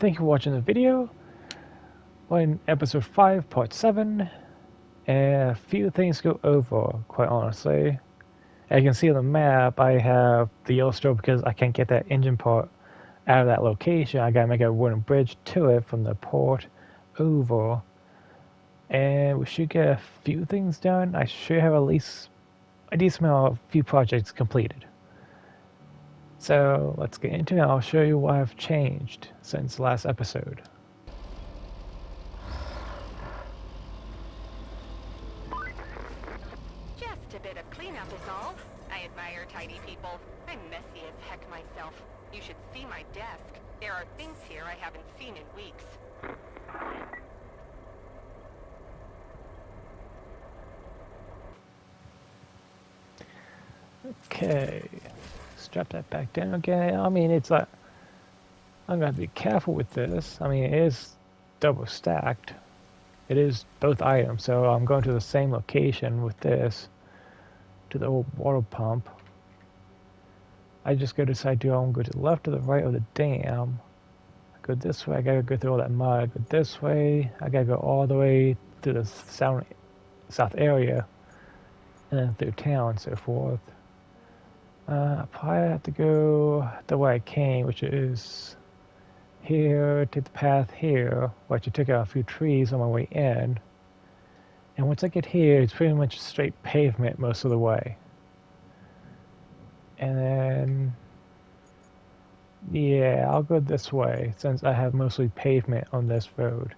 thank you for watching the video. We're in episode 5, part 7, and a few things to go over, quite honestly. As you can see on the map, I have the yellow stroke because I can't get that engine part out of that location. I gotta make a wooden bridge to it from the port over, and we should get a few things done. I should have at least a decent amount of few projects completed. So let's get into it. I'll show you what I've changed since last episode. Just a bit of cleanup is all. I admire tidy people. I'm messy as heck myself. You should see my desk. There are things here I haven't seen in weeks. Okay, strap that back down again. I mean, it's like, I'm gonna have to be careful with this. I mean, it is double stacked. It is both items, so I'm going to the same location with this, to the old water pump. I just gotta decide, do I want to go to the left or the right of the dam? I go this way, I gotta go through all that mud. I go this way, I gotta go all the way to the south area, and then through town and so forth. I probably have to go the way I came, which is here, take the path here, which I took out a few trees on my way in. And once I get here, it's pretty much straight pavement most of the way. And then, yeah, I'll go this way since I have mostly pavement on this road.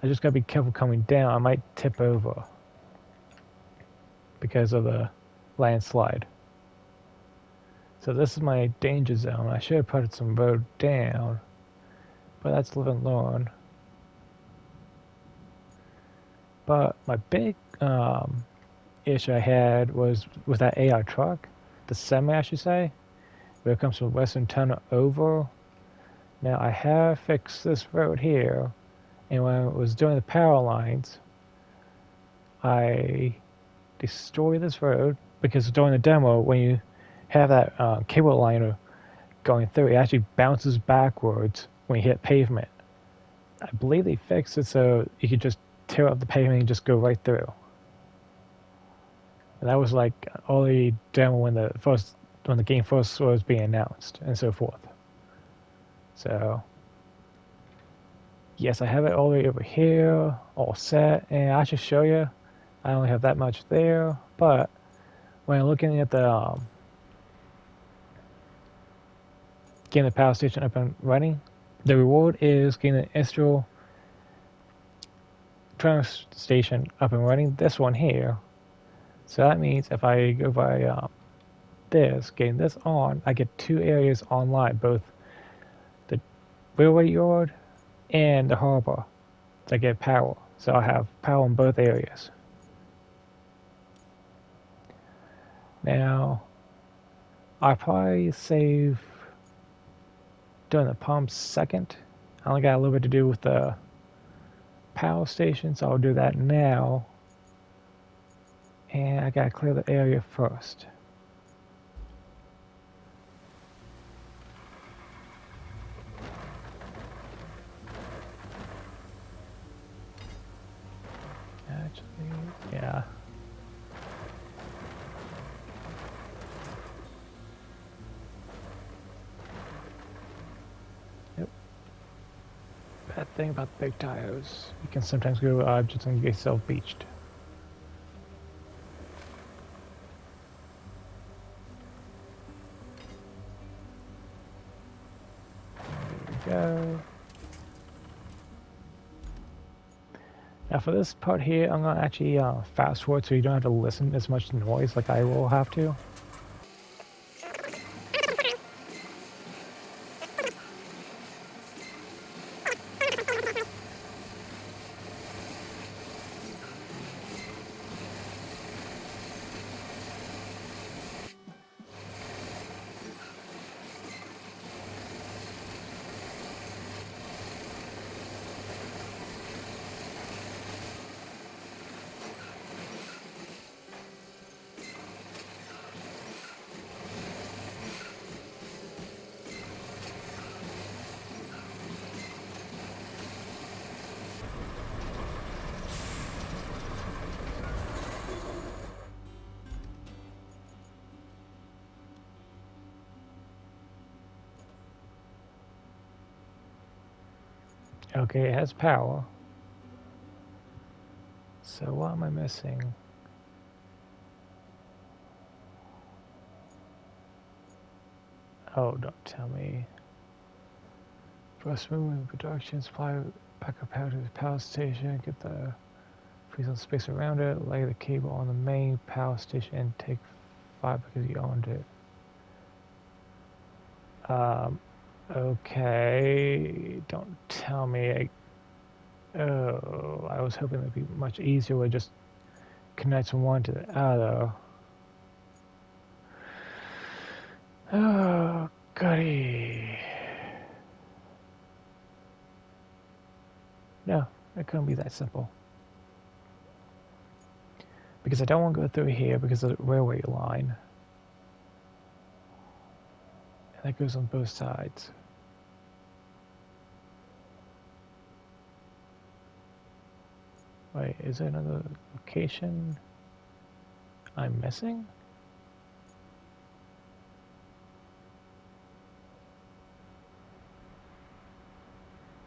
I just gotta be careful coming down. I might tip over because of the landslide. So this is my danger zone. I should have put some road down, but that's live and learn. But my big issue I had was with that AI truck, the semi I should say, where it comes from Western Tunnel over. Now I have fixed this road here, and when I was doing the power lines, I destroyed this road because during the demo, when you have that cable liner going through, it actually bounces backwards when you hit pavement. I believe they fixed it so you could just tear up the pavement and just go right through. And that was like all the demo when the game first was being announced and so forth. So yes, I have it all the way over here, all set, and I should show you. I only have that much there, but when I'm looking at the getting the power station up and running, the reward is getting an industrial train station up and running. This one here. So that means if I go by this, getting this on, I get 2 areas online, both the railway yard and the harbor. So I get power. So I have power in both areas. Now, I probably save doing the pumps second. I only got a little bit to do with the power station, so I'll do that now. And I gotta clear the area first. Actually, yeah. Yep. Bad thing about the big tires, you can sometimes go to objects and get yourself beached. Go. Now for this part here, I'm gonna actually fast forward so you don't have to listen as much noise like I will have to. Okay, it has power. So what am I missing? Oh, don't tell me. First movement production, supply backup power to the power station, get the free some space around it, lay the cable on the main power station and take 5 because you owned it. Okay, don't tell me. I was hoping it'd be much easier with just connect from one to the other. Oh, goody. No, it couldn't be that simple. Because I don't want to go through here because of the railway line. And that goes on both sides. Wait, is there another location I'm missing?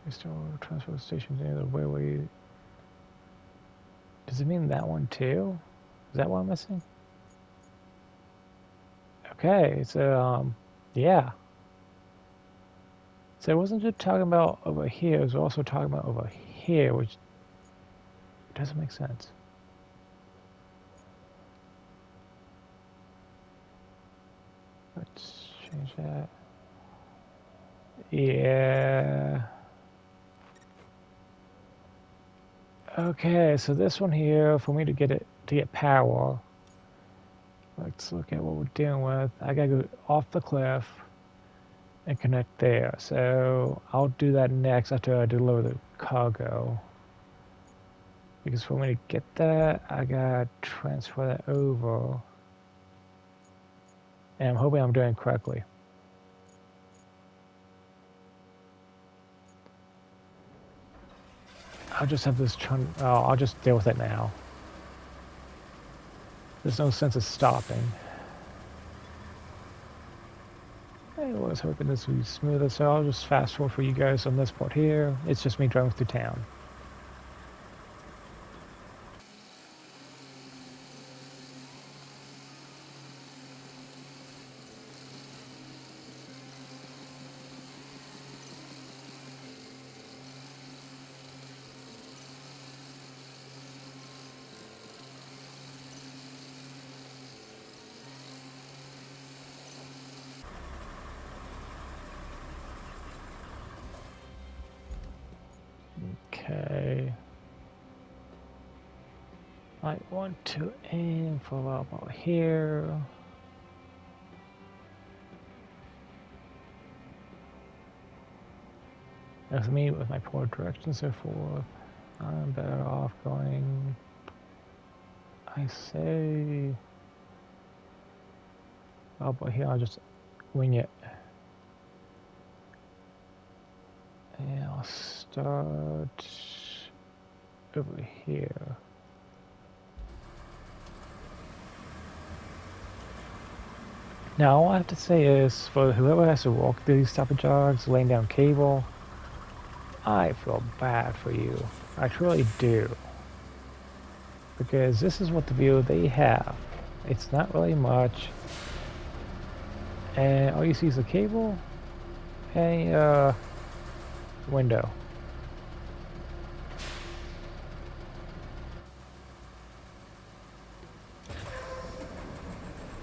Restore transport station near the railway. Does it mean that one too? Is that what I'm missing? Okay, so yeah. So it wasn't just talking about over here, it was also talking about over here, which doesn't make sense. Let's change that. Yeah. Okay, so this one here, for me to get power, let's look at what we're dealing with. I gotta go off the cliff and connect there. So I'll do that next after I deliver the cargo. Because for me to get that, I gotta transfer that over. And I'm hoping I'm doing it correctly. I'll just have this I'll just deal with it now. There's no sense of stopping. I was hoping this would be smoother, so I'll just fast forward for you guys on this part here. It's just me driving through town. Okay. I want to aim for about here. As me with my poor direction and so forth, I'm better off going, I say, oh, but here I'll just wing it. And I'll start over here. Now, all I have to say is, for whoever has to walk through these type of jogs, laying down cable, I feel bad for you. I truly do. Because this is what the view they have. It's not really much. And all you see is the cable and a window.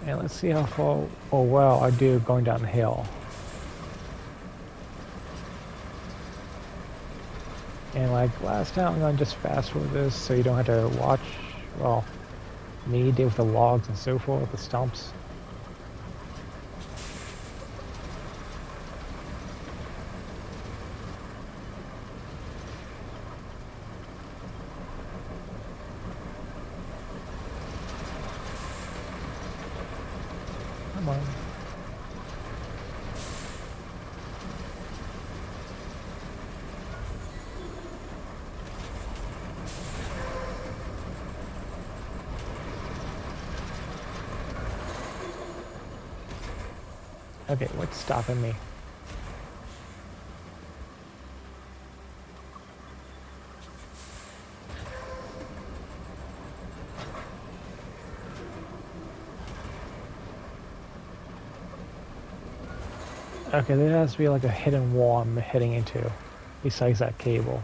And let's see how far or well I do going down the hill. And like last time, I'm going to just fast forward this so you don't have to watch, well, me deal with the logs and so forth, the stumps. Come on. Okay, what's stopping me? Okay, there has to be like a hidden wall I'm heading into, besides that cable.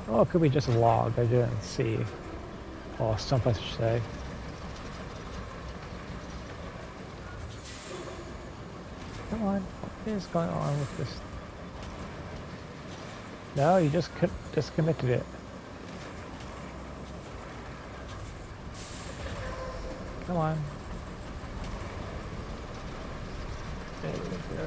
Oh, it could be just a log I didn't see. Or stump, I should say. Come on, what is going on with this? No, you just disconnected it. Come on. There we go.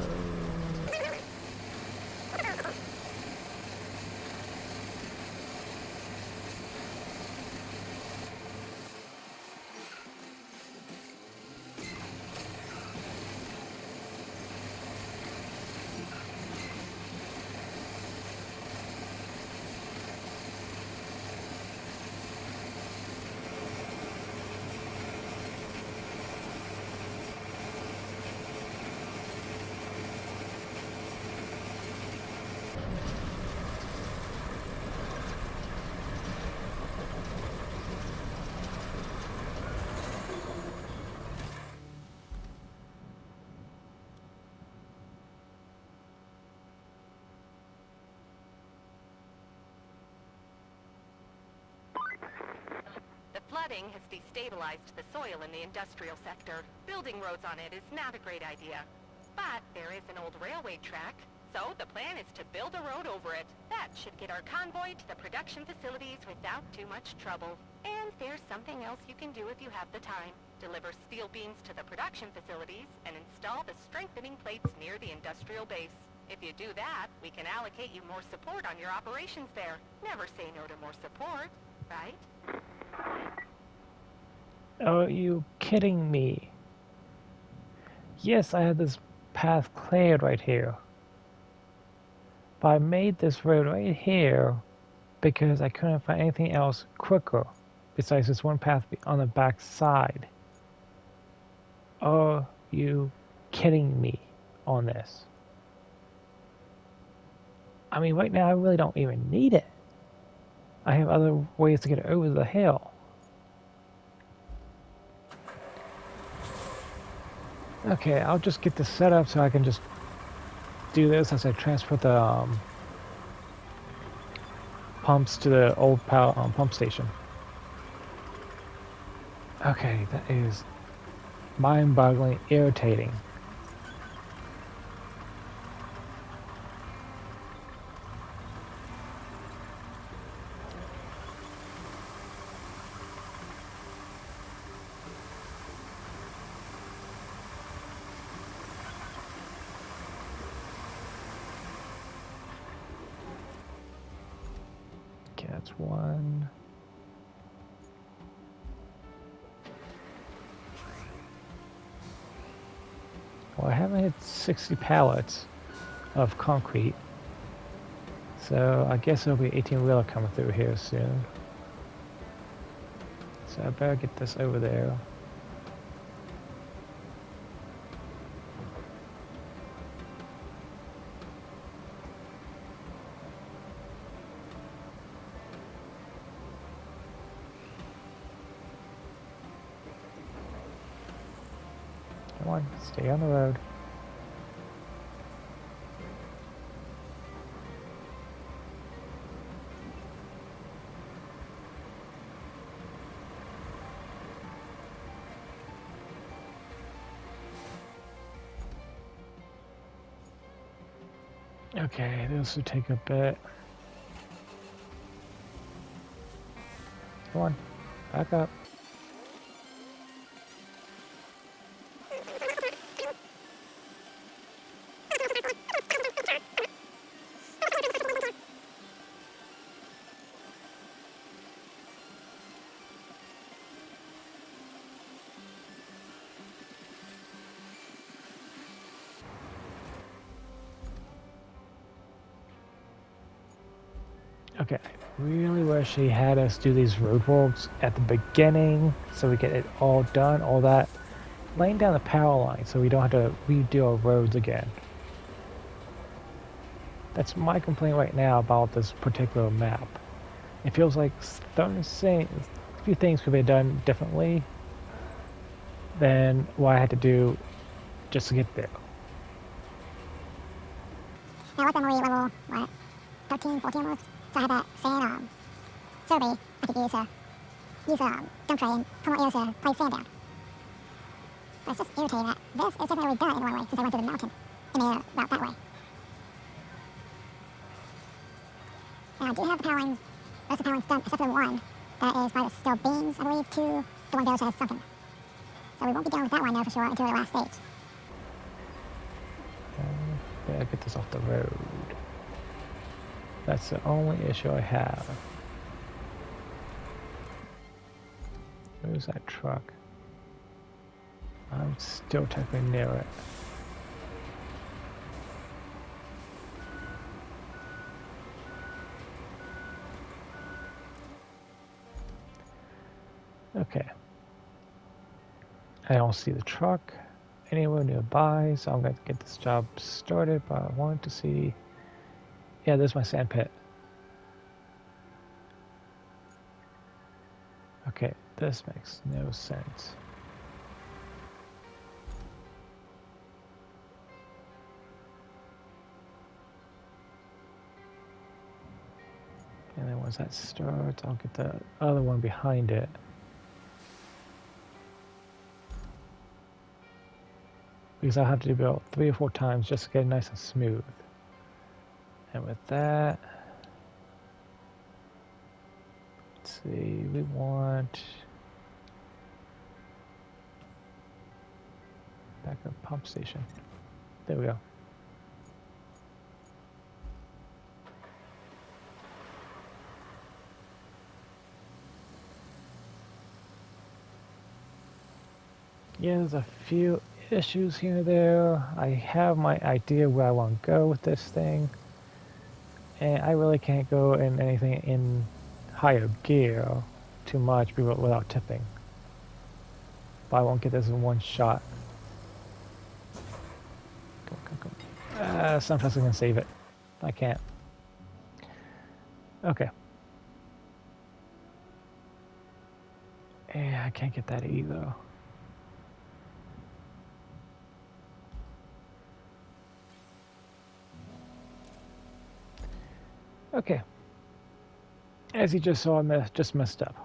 The flooding has destabilized the soil in the industrial sector. Building roads on it is not a great idea. But there is an old railway track, so the plan is to build a road over it. That should get our convoy to the production facilities without too much trouble. And there's something else you can do if you have the time. Deliver steel beams to the production facilities and install the strengthening plates near the industrial base. If you do that, we can allocate you more support on your operations there. Never say no to more support, right? Are you kidding me? Yes, I had this path cleared right here. But I made this road right here because I couldn't find anything else quicker besides this one path on the back side. Are you kidding me on this? I mean, right now I really don't even need it. I have other ways to get over the hill. Okay, I'll just get this set up so I can just do this as I transport the pumps to the old power pump station. Okay, that is mind-boggling irritating. Okay, that's one. Well, I haven't hit 60 pallets of concrete, so I guess there'll be 18-wheeler coming through here soon. So I better get this over there. Come on, stay on the road. Okay, this will take a bit. Come on, back up. Okay, I really wish he had us do these roadworks at the beginning so we get it all done, all that. Laying down the power line so we don't have to redo our roads again. That's my complaint right now about this particular map. It feels like a few things could be done differently, than what I had to do just to get there. Yeah, I like that I'm already level, what, 13, 14 almost? So I had that sand, survey I could use dump tray and pump air to play sand down. But it's just irritating that this is definitely already done in one way since I went through the mountain in a route that way. And I do have the power lines, most of the power lines done except for the one that is by the steel beams, I believe, to the one there which has sunken. So we won't be done with that one though for sure until the last stage. Yeah, get this off the road. That's the only issue I have. Where's that truck? I'm still technically near it. Okay. I don't see the truck anywhere nearby, so I'm going to get this job started, but I wanted to see... Yeah, there's my sand pit. Okay, this makes no sense. And then once that starts, I'll get the other one behind it. Because I'll have to do about 3 or 4 times just to get it nice and smooth. And with that, let's see, we want backup pump station. There we go. Yeah, there's a few issues here and there. I have my idea where I want to go with this thing, and I really can't go in anything in higher gear too much without tipping. But I won't get this in one shot. Sometimes I can save it. I can't. Okay. Yeah, I can't get that either. Okay. As you just saw, I just messed up.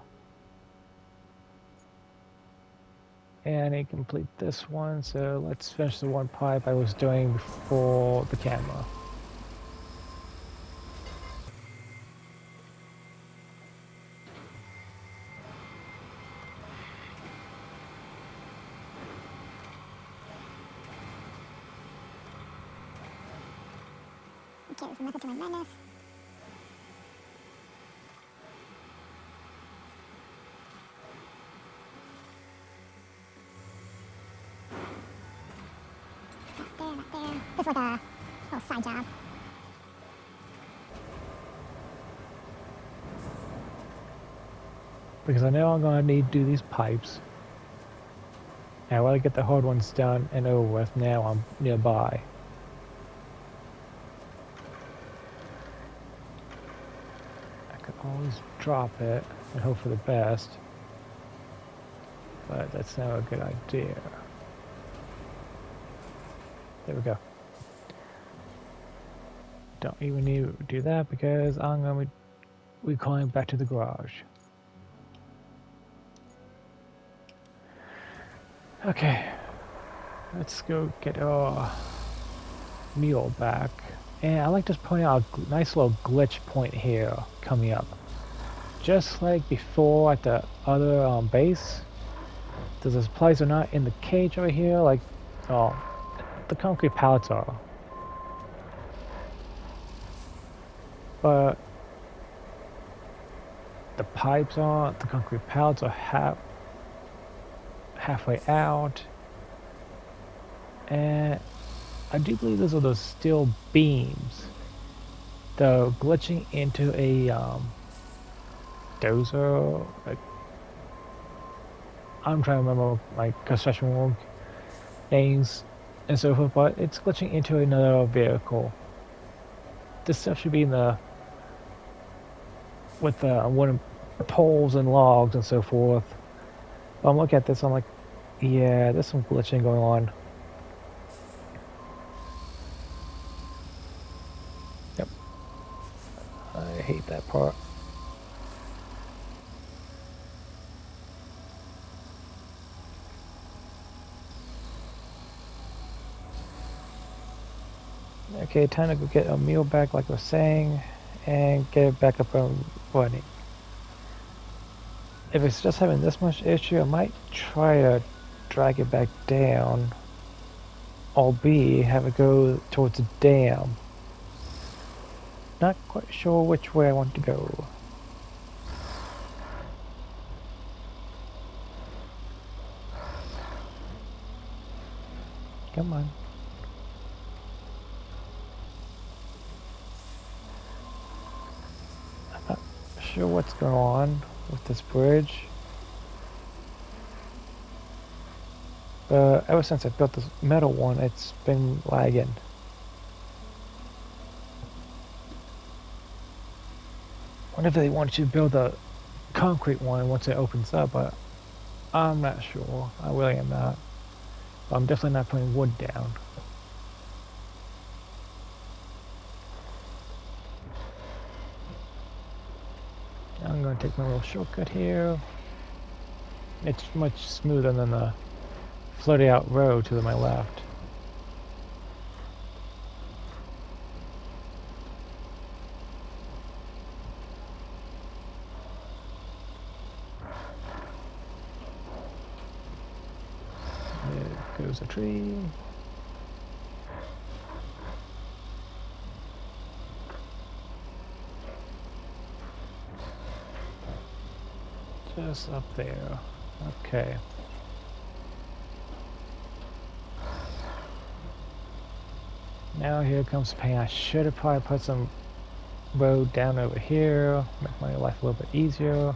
And I need to complete this one, so let's finish the one pipe I was doing before the camera. Okay, there's a method to my madness. Not there. This is like a little side job. Because I know I'm going to need to do these pipes. And I want to get the hard ones done and over with now I'm nearby. I could always drop it and hope for the best. But that's not a good idea. There we go. Don't even need to do that because I'm going to be calling back to the garage. Okay, let's go get our mule back. And I like to point out a nice little glitch point here coming up. Just like before at the other base, the supplies are not in the cage over here like the concrete pallets are. But the pipes are, the concrete pallets are halfway out, and I do believe those are those steel beams though glitching into a dozer. Like, I'm trying to remember like construction work names and so forth, but it's glitching into another vehicle. This stuff should be in the with the wooden poles and logs and so forth. But I'm looking at this, I'm like, Yeah, there's some glitching going on. Yep. I hate that part. Okay, time to go get a meal back like I was saying, and get it back up and running. If it's just having this much issue, I might try to drag it back down, albeit have it go towards the dam. Not quite sure which way I want to go. Come on. I'm not sure what's going on with this bridge. But ever since I built this metal one, it's been lagging. Wonder if they want you to build a concrete one once it opens up, but I'm not sure. I really am not. But I'm definitely not putting wood down. I'm going to take my little shortcut here. It's much smoother than the flooded out road to my left. There goes a tree. Just up there. Okay. Now here comes the pain. I should have probably put some road down over here, make my life a little bit easier.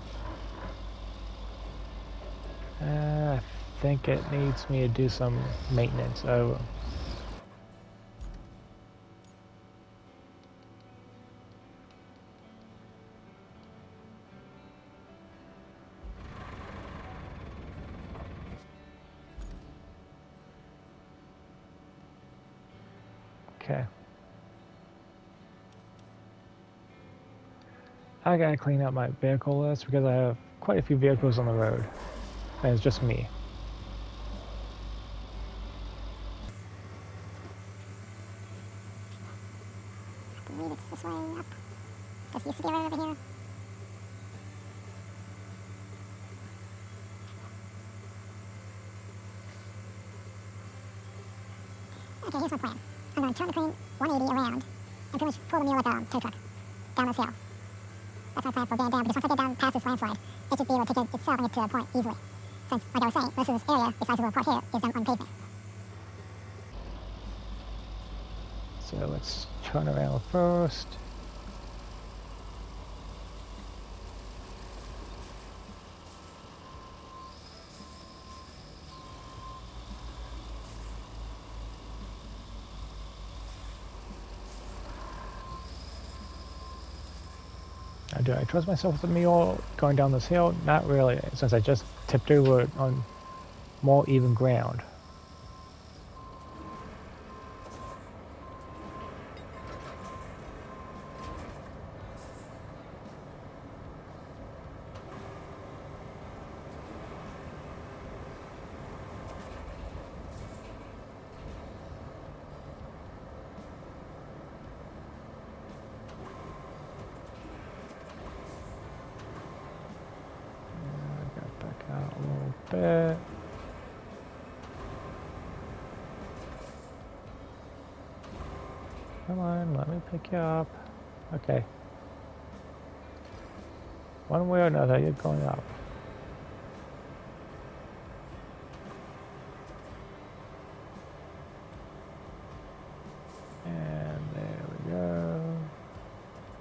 I think it needs me to do some maintenance. Oh. Okay. I gotta clean up my vehicle list because I have quite a few vehicles on the road. And it's just me. I believe it's this way up. This used to be a road over here. Okay, here's my plan. I'm going to turn the crane 180 around and pretty much pull the mule like a tow truck down this hill. That's my plan for getting down, because once I get down past this landslide, it should be able to take it itself and get to a point easily. Since, like I was saying, most of this area, besides this little part here, is done on pavement. So let's turn around first. Do I trust myself with the mule going down this hill? Not really, since I just tipped over on more even ground. Bit. Come on, let me pick you up. Okay. One way or another, you're going up. And there we go.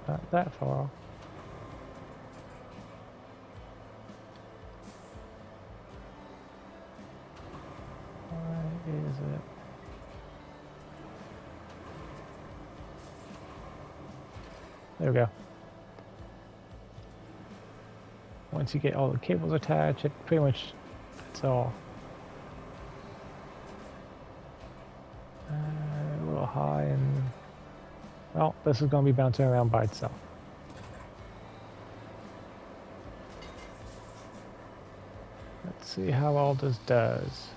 Not that far. Is it? There we go. Once you get all the cables attached, it pretty much, that's all. by, and well, this is going to be bouncing around by itself. Let's see how all this does.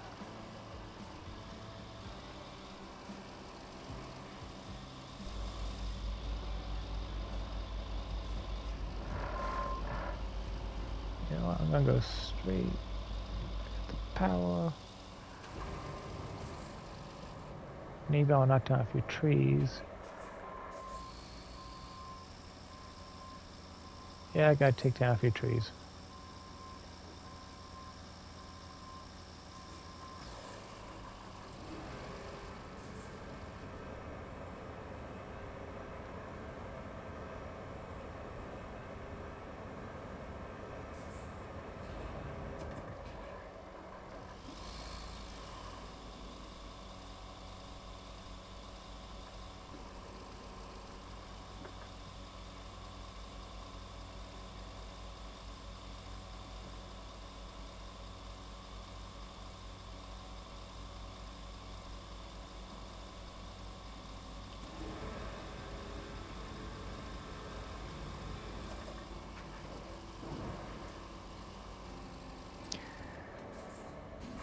You know what, I'm going to go straight at the power. Maybe I'll knock down a few trees. Yeah, I gotta take down a few trees.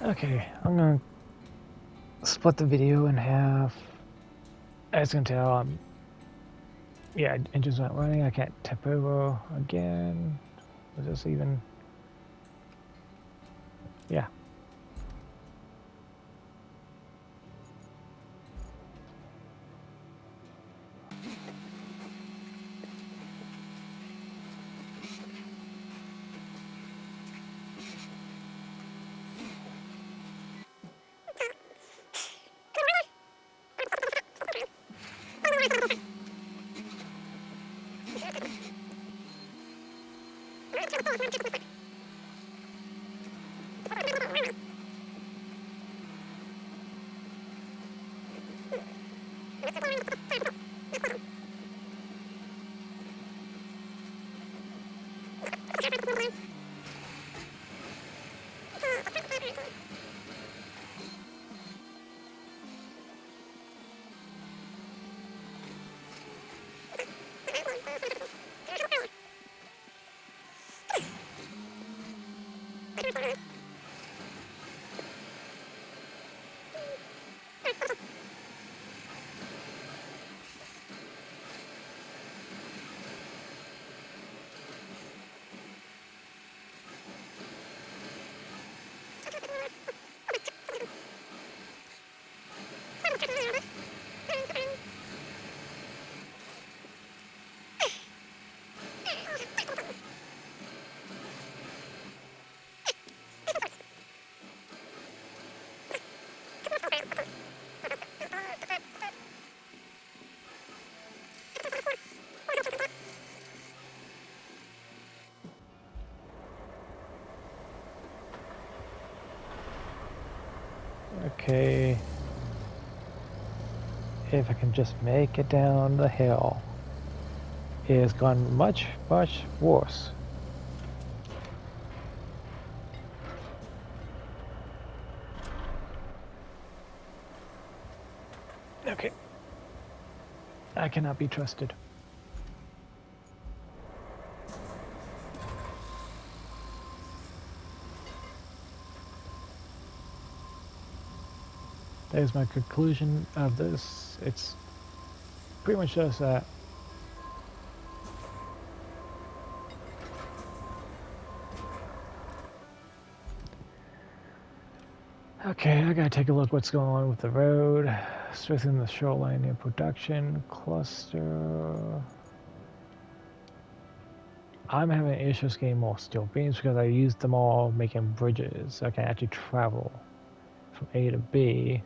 Okay, I'm gonna split the video in half. As you can tell, yeah, engine's not running. I can't tip over again. Was this even? Yeah. Okay. If I can just make it down the hill. It has gone much, much worse. Okay. I cannot be trusted. There's my conclusion of this. It's pretty much just that. Okay, I gotta take a look what's going on with the road. Strengthen the shoreline in production cluster. I'm having issues getting more steel beams because I used them all making bridges so I can actually travel from A to B.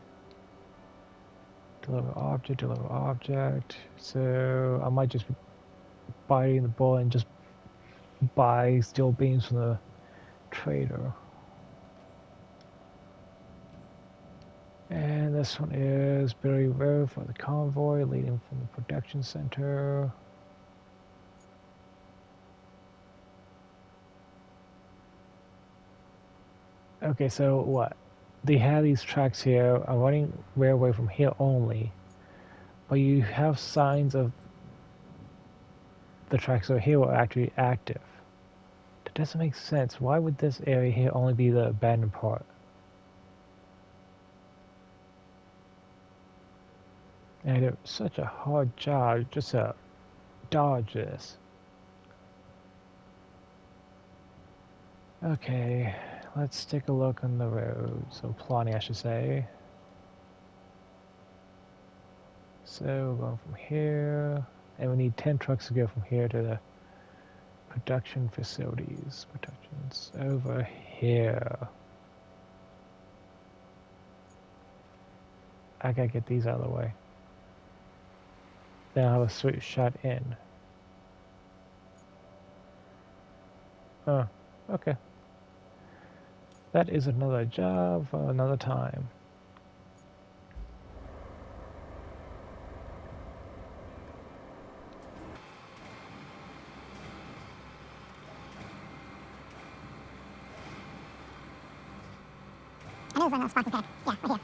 Deliver object. So I might just be biting the bullet and just buy steel beams from the trader. And this one is Berry Road for the convoy leading from the production center. Okay, so what? They have these tracks here. I'm running railway from here only. but you have signs of the tracks over here were actually active. That doesn't make sense. Why would this area here only be the abandoned part? And I did such a hard job just to dodge this. Okay, let's take a look on the road. So plotting, I should say. So we're going from here, and we need 10 trucks to go from here to the production facilities. Production's over here. I gotta get these out of the way. Then I'll have a sweet shot in. Oh, okay. That is another job for another time. I know there's a spot to pick. Yeah, right here.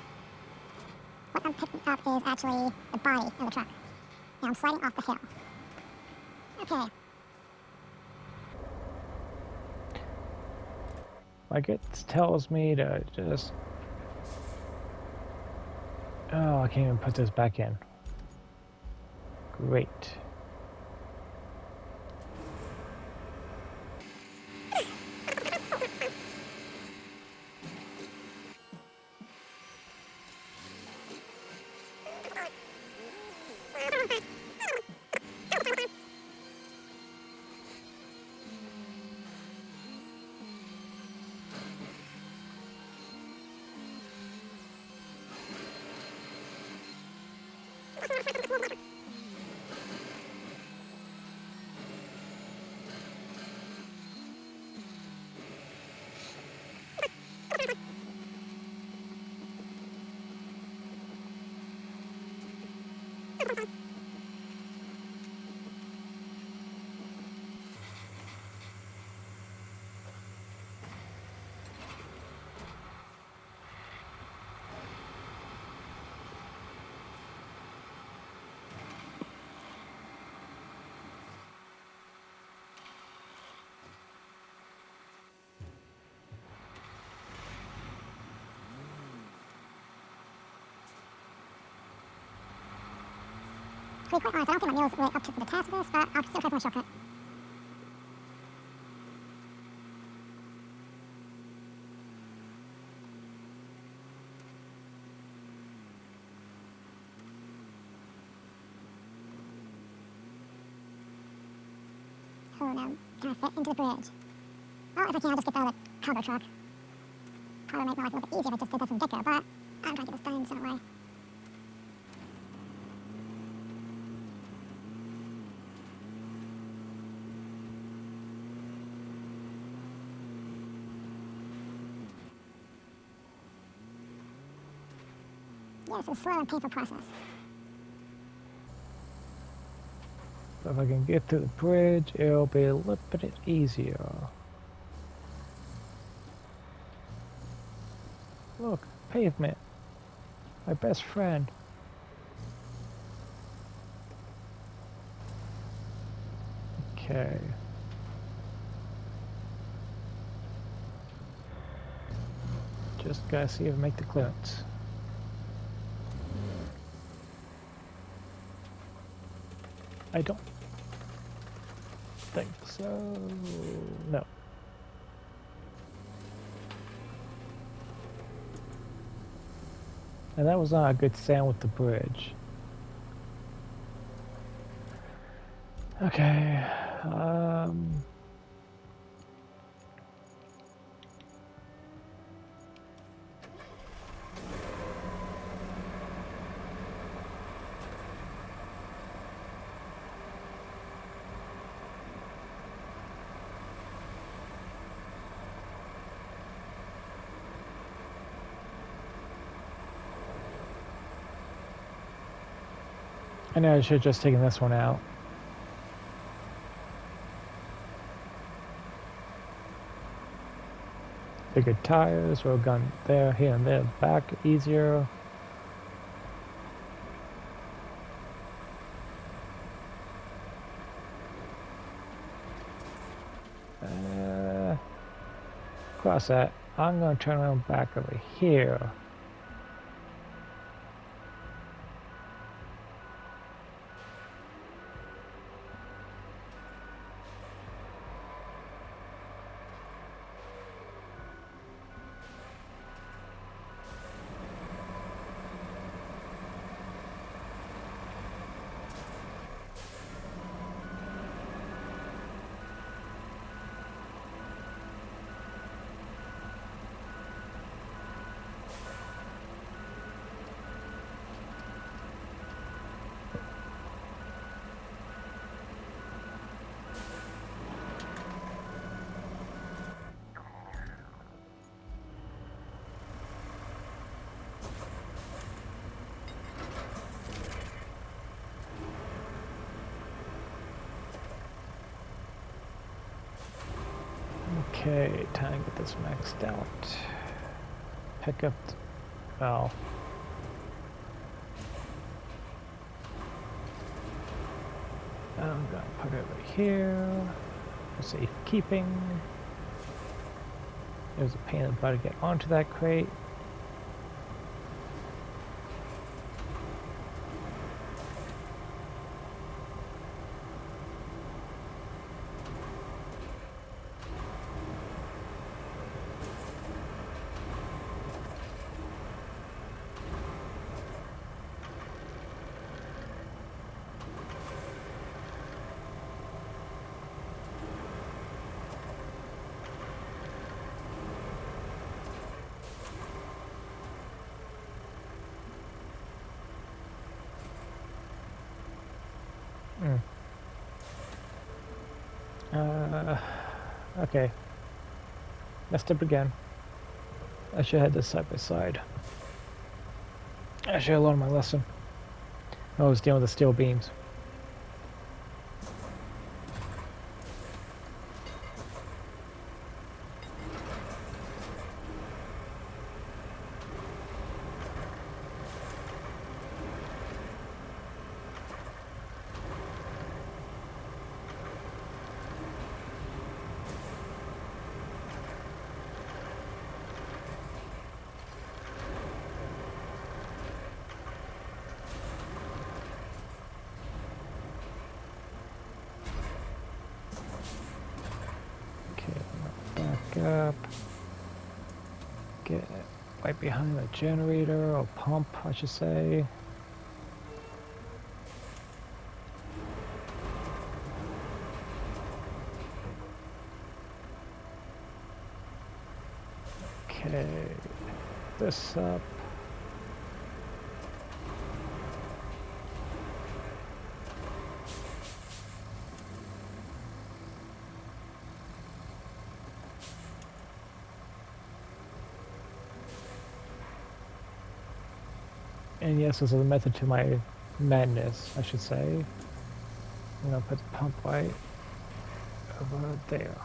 What I'm picking up is actually the body of the truck. Now I'm sliding off the hill. Okay. My gut tells me to just... Oh, I can't even put this back in. Great. To be quite honest, I don't think my meal's really up to the task of this, but I'll still try for a shortcut. Oh no, can I fit into the bridge? Well, if I can, I'll just get the other cargo truck. Probably make my life a little bit easier if I just did that from the get-go, but I'm trying to get this done some way. Yeah, it's a slow and painful process. So if I can get to the bridge, it'll be a little bit easier. Look, pavement. My best friend. Okay. Just gotta see if I make the clearance. I don't think so. No. And that was not a good sound with the bridge. Okay. I know I should have just taken this one out. Bigger tires, we're going there, here and there, back easier. Cross that. I'm gonna turn around back over here. Okay, time to get this maxed out. Pick up the, well, I'm gonna put it over here for safekeeping. There's a pain in the butt to get onto that crate. Okay. Messed up again. I should have had this side by side. I should have learned my lesson. I was dealing with the steel beams. Up, get right behind the generator, or pump, I should say. Okay, this up. And yes, this is a method to my madness, I should say. I'm gonna put the pump right over there.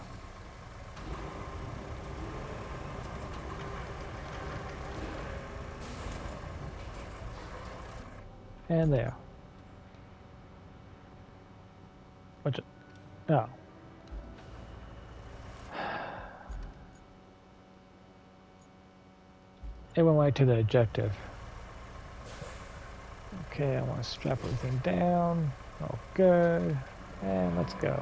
And there. What's it? No. It went right to the objective. Okay, I want to strap everything down. Oh, good. And let's go.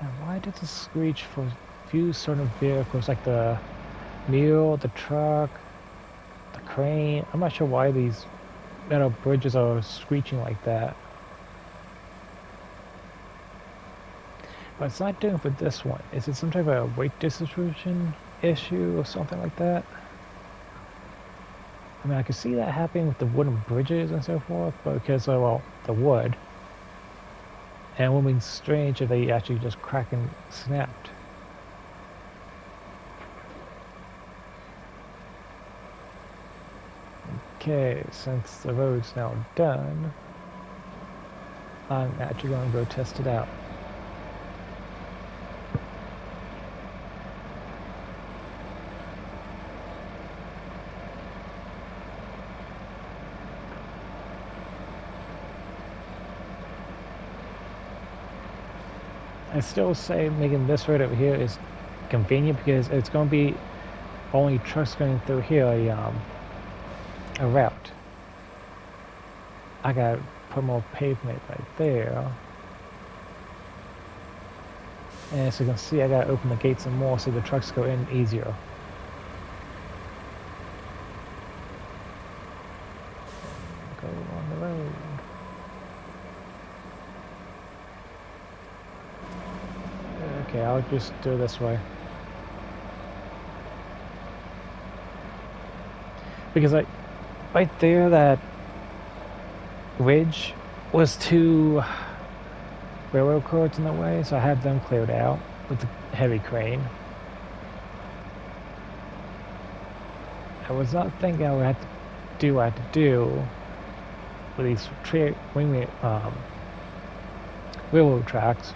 And why does it screech for a few certain vehicles, like the mule, the truck, the crane? I'm not sure why these metal bridges are screeching like that. But it's not doing it for this one. Is it some type of weight distribution issue or something like that? I mean, I could see that happening with the wooden bridges and so forth, but because of, well, the wood. And it would be strange if they actually just cracked and snapped. Okay, since the road's now done, I'm actually going to go test it out. I still say making this road over here is convenient because it's going to be only trucks going through here a route. I gotta put more pavement right there. And as you can see, I gotta open the gates some more so the trucks go in easier. Go on the road. Okay, I'll just do it this way. Because like right there, that ridge was 2 railroad cars in the way, so I had them cleared out with the heavy crane. I was not thinking I would have to do what I had to do with these railroad tracks.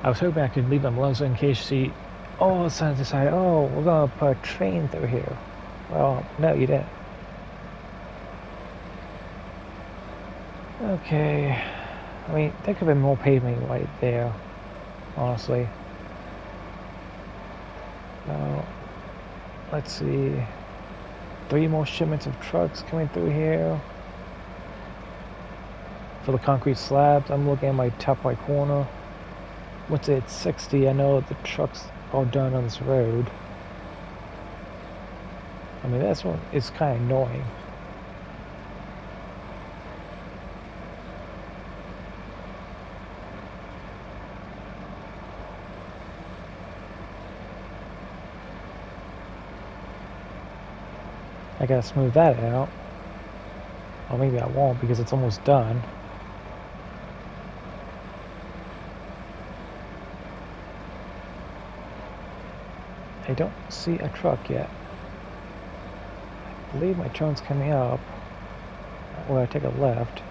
I was hoping I could leave them alone so in case she all of a sudden decided, oh, we're gonna put a train through here. Well, no, you didn't. Okay. I mean, there could have been more pavement right there, honestly. Let's see. 3 more shipments of trucks coming through here. For the concrete slabs, I'm looking at my top right corner. Once it's 60, I know the trucks are done on this road. I mean, that's one is kind of annoying. I gotta smooth that out. Or maybe I won't because it's almost done. I don't see a truck yet. I believe my turn's coming up. Or I take a left.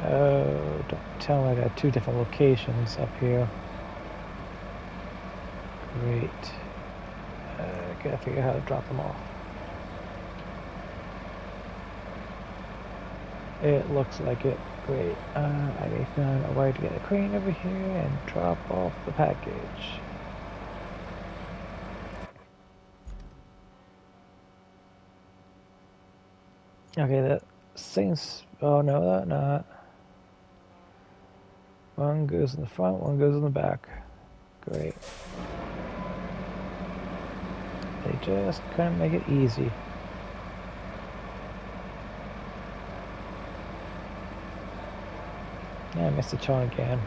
Oh, don't tell me I got 2 different locations up here. Great. Gotta figure out how to drop them off. It looks like it. Great. I may find a way to get a crane over here and drop off the package. Okay, that seems... Oh, no, that not. One goes in the front, one goes in the back. Great. They just couldn't make it easy. Yeah, I missed the turn again.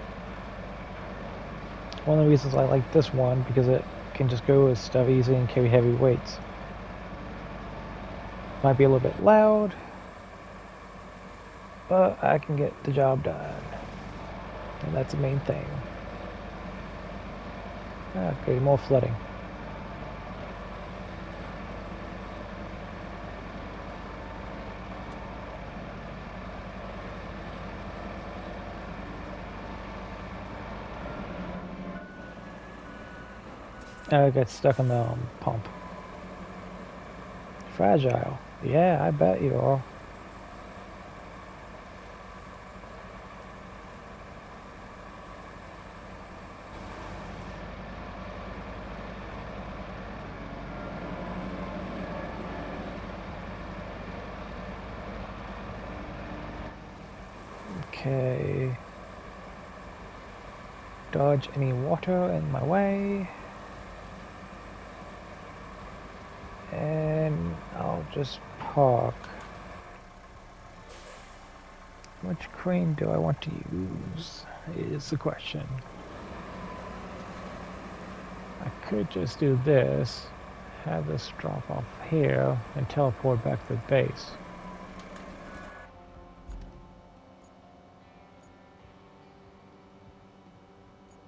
One of the reasons I like this one because it can just go with stuff easy and carry heavy weights. Might be a little bit loud, but I can get the job done. And that's the main thing. Okay, more flooding. I got stuck on the pump. Fragile. Yeah, I bet you are. Okay. Dodge any water in my way. And I'll just park. Which crane do I want to use is the question. I could just do this, have this drop off here, and teleport back to the base.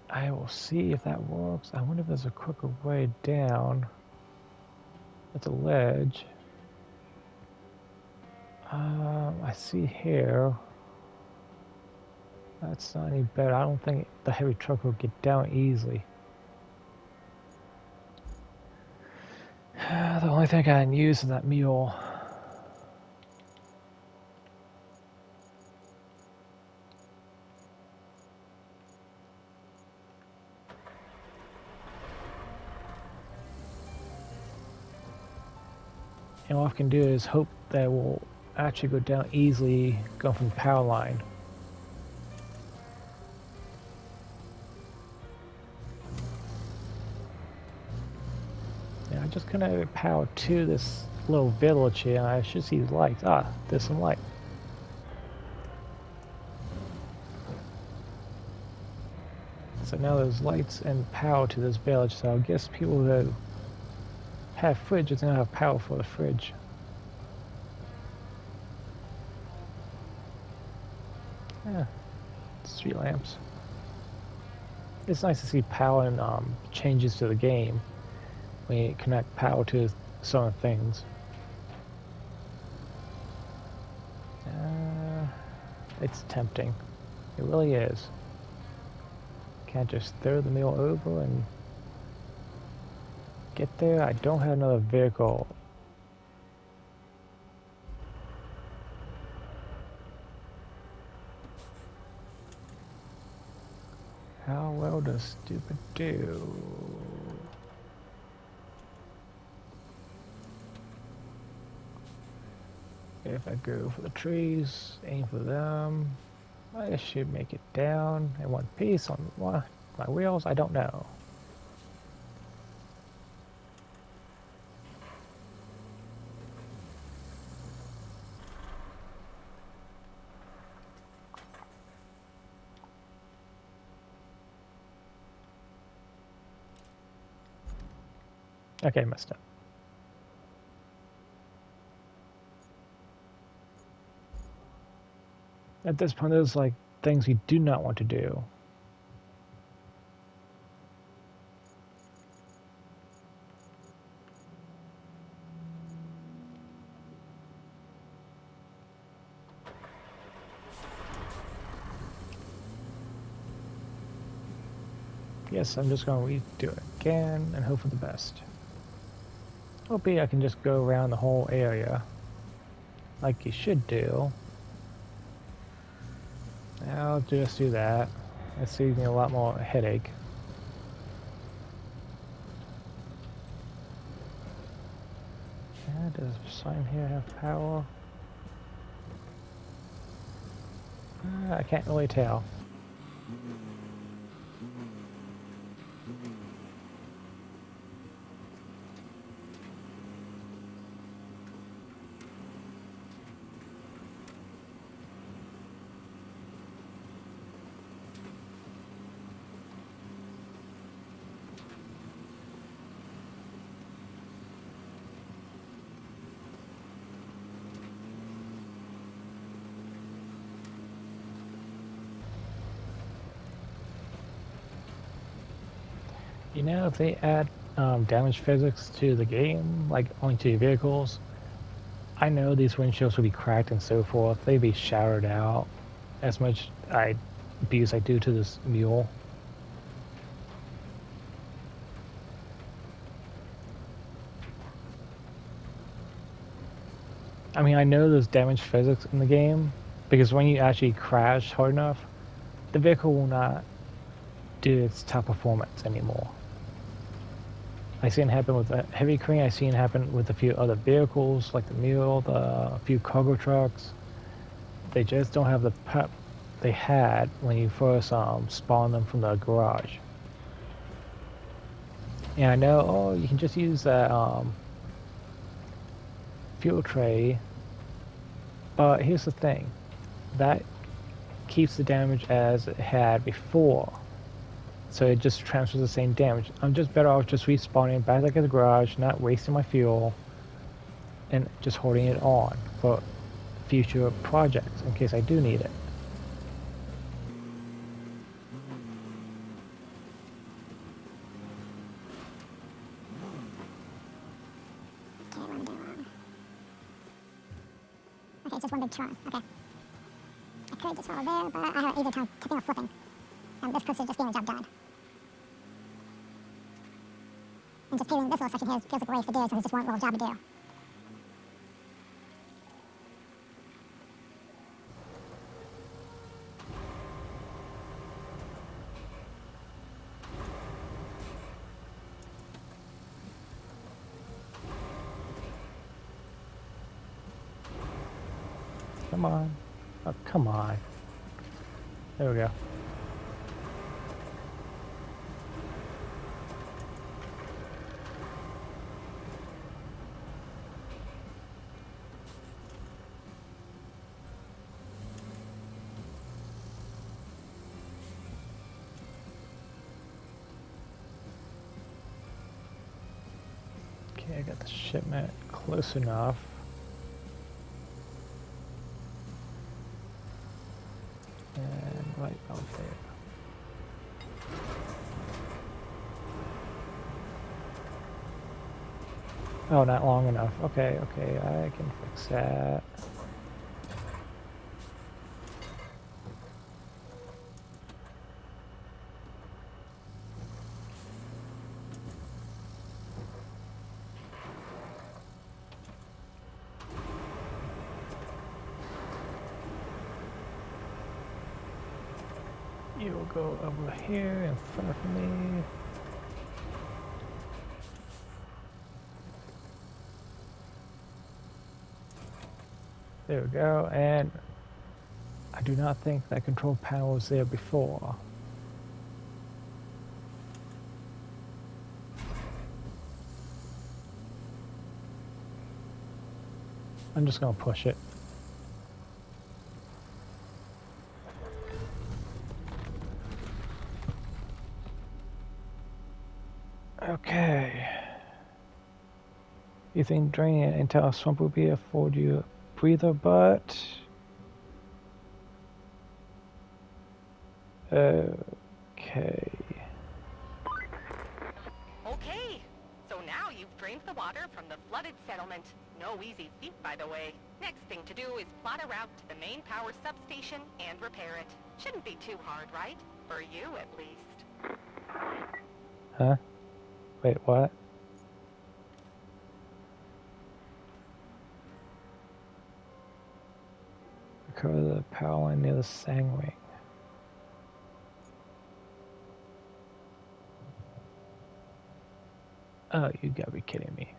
I will see if that works. I wonder if there's a quicker way down. It's a ledge. I see here. That's not any better. I don't think the heavy truck will get down easily. The only thing I can use is that mule. And all I can do is hope that it will actually go down easily going from the power line. Yeah, I just connected power to this little village here, and I should see lights. Ah, there's some light. So now there's lights and power to this village, so I guess people who have fridges now have power for the fridge. Yeah, street lamps. It's nice to see power and changes to the game when you connect power to some things. It's tempting. It really is. Can't just throw the meal over and get there. I don't have another vehicle. How well does stupid do? If I go for the trees, aim for them, I should make it down in one piece on my wheels. I don't know. Okay, messed up. At this point, there's like things you do not want to do. Yes, I'm just going to redo it again and hope for the best. Hopefully I can just go around the whole area like you should do. I'll just do that. It saves me a lot more headache. Does the sign here have power? I can't really tell. You know, if they add damage physics to the game, like only to your vehicles, I know these windshields will be cracked and so forth. They'd be shattered out as much abuse I do to this mule. I mean, I know there's damage physics in the game because when you actually crash hard enough, the vehicle will not do its top performance anymore. I've seen it happen with the heavy crane. I've seen it happen with a few other vehicles like the mule, a few cargo trucks. They just don't have the pep they had when you first spawned them from the garage. And I know, oh, you can just use that fuel tray, but here's the thing, that keeps the damage as it had before. So it just transfers the same damage. I'm just better off just respawning back like at the garage, not wasting my fuel, and just holding it on for future projects in case I do need it. Okay, it's just one big turn. Okay. I could just follow there, but I have an easier time tipping or flipping. And this closer to just getting the job done. And just paving this little section here feels like a waste to do, so it's just one little job to do. Come on. Oh, come on. There we go. Okay, I got the shipment close enough. And right out there. Oh, not long enough. Okay, okay, I can fix that. You will go over here in front of me. There we go, and I do not think that control panel was there before. I'm just gonna push it. Okay. You think draining an entire swamp will be afford you a breather, but okay. Okay, so now you've drained the water from the flooded settlement. No easy feat, by the way. Next thing to do is plot a route to the main power substation and repair it. Shouldn't be too hard, right? For you, at least. Huh? Wait, what? Recover the power line near the Sangwing. Oh, you gotta be kidding me.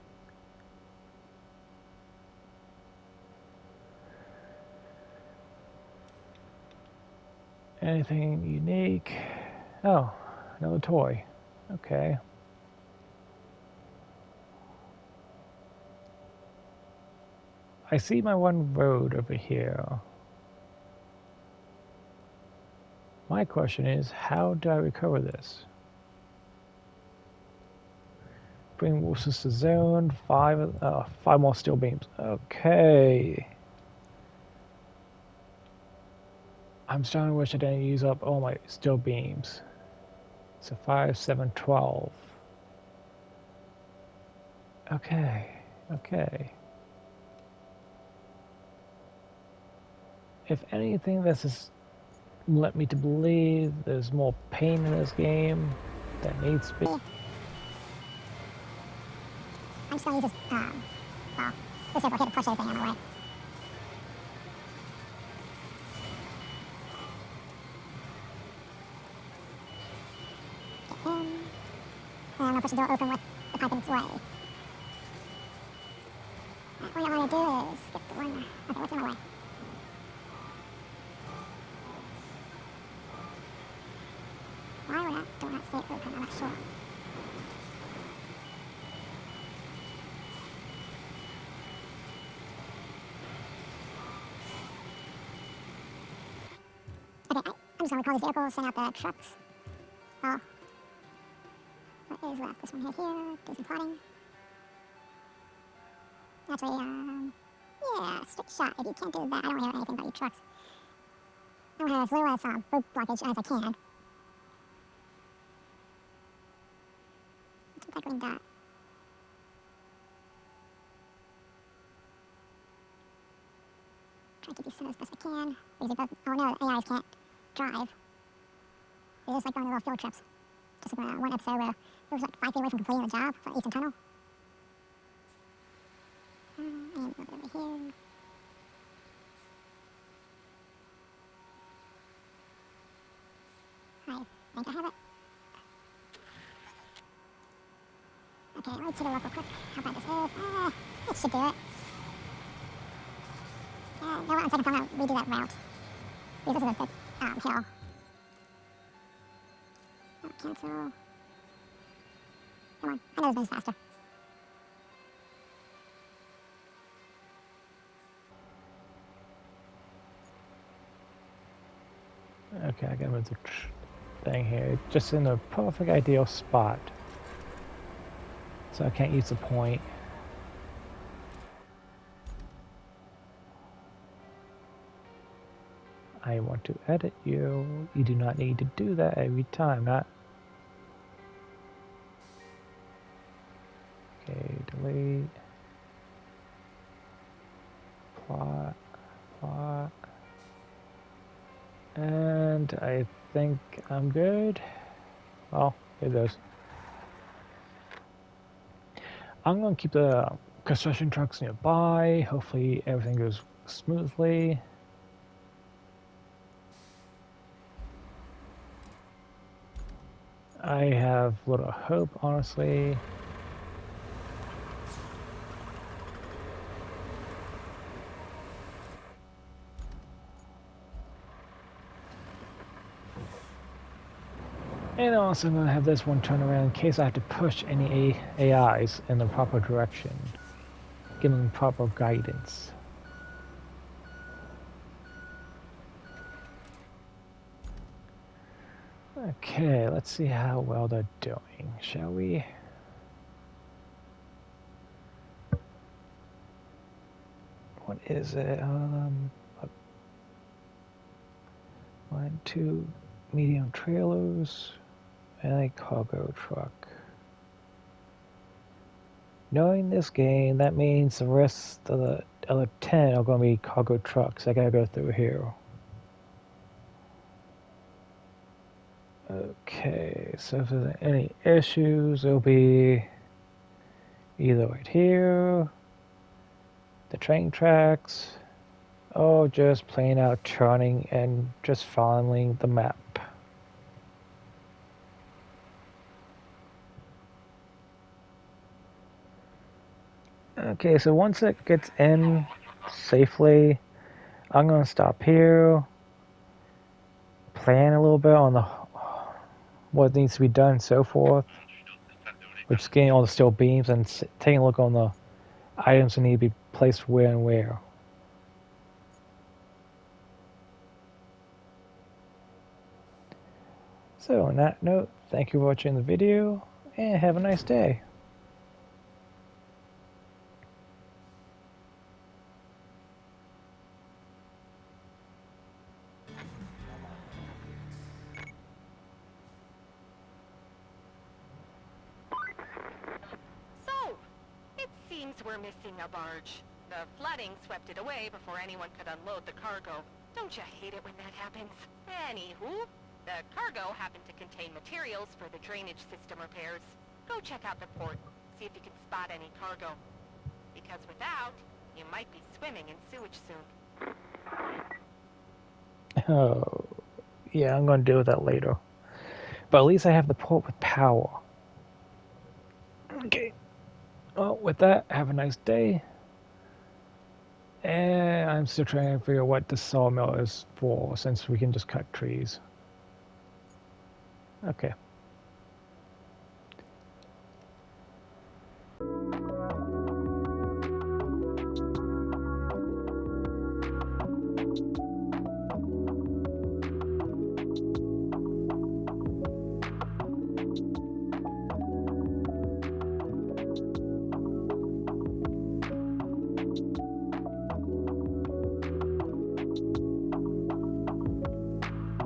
Anything unique? Oh, another toy. Okay. I see my one road over here. My question is, how do I recover this? Bring wolves to zone, five more steel beams. Okay. I'm starting to wish I didn't use up all my steel beams. So 5, 7, 12. Okay, okay. If anything, this has led me to believe there's more pain in this game that needs to be. I'm just gonna use this, well, this circle here to push everything out of my way. Get him. And I'm gonna push the door open with the pipe in its way. What I wanna do is get the one, okay, what's in my way? Why would that door not stay open? I'm not sure. Okay, I'm just gonna recall these vehicles, send out the trucks. Well, what is left? This one here, do some plotting. Actually, yeah, strict shot. If you can't do that, I don't hear anything about your trucks. I want to have as little as road blockage as I can. Keep that green dot. Try to keep these centered as best I can. Because we both, oh no, the AIs can't drive. They're just like going on little field trips. Just like one episode where it was like 5 feet away from completing the job for Eastern Tunnel. And a little bit over here. I think I have it. Okay, let me check it real quick. How bad this is. It should do it. Yeah, no, on second thought, I'm gonna redo that route. Because this is a good hill. Oh, cancel. Come on, I know this moves faster. Okay, I gotta move the thing here. Just in the perfect ideal spot. So I can't use the point. I want to edit you. You do not need to do that every time. Not. Okay, delete. Plot. Plot. And I think I'm good. Well, it goes. I'm going to keep the construction trucks nearby. Hopefully everything goes smoothly. I have little hope, honestly. And also I'm going to have this one turn around in case I have to push any AIs in the proper direction. Give them proper guidance. Okay, let's see how well they're doing, shall we? What is it? 1, 2 medium trailers and a cargo truck. Knowing this game, that means the rest of the other 10 are going to be cargo trucks. I gotta go through here. Okay, so if there's any issues, it'll be either right here, the train tracks, or just plain out turning and just following the map. Okay, so once it gets in safely, I'm going to stop here, plan a little bit on the what needs to be done and so forth. We're just getting all the steel beams and taking a look on the items that need to be placed where and where. So on that note, thank you for watching the video and have a nice day. So, it seems we're missing a barge. The flooding swept it away before anyone could unload the cargo. Don't you hate it when that happens? Anywho, the cargo happened to contain materials for the drainage system repairs. Go check out the port, see if you can spot any cargo. Because without, you might be swimming in sewage soon. Oh, yeah, I'm going to deal with that later. But at least I have the port with power. Okay. Well, with that, have a nice day. And I'm still trying to figure out what the sawmill is for, since we can just cut trees. Okay.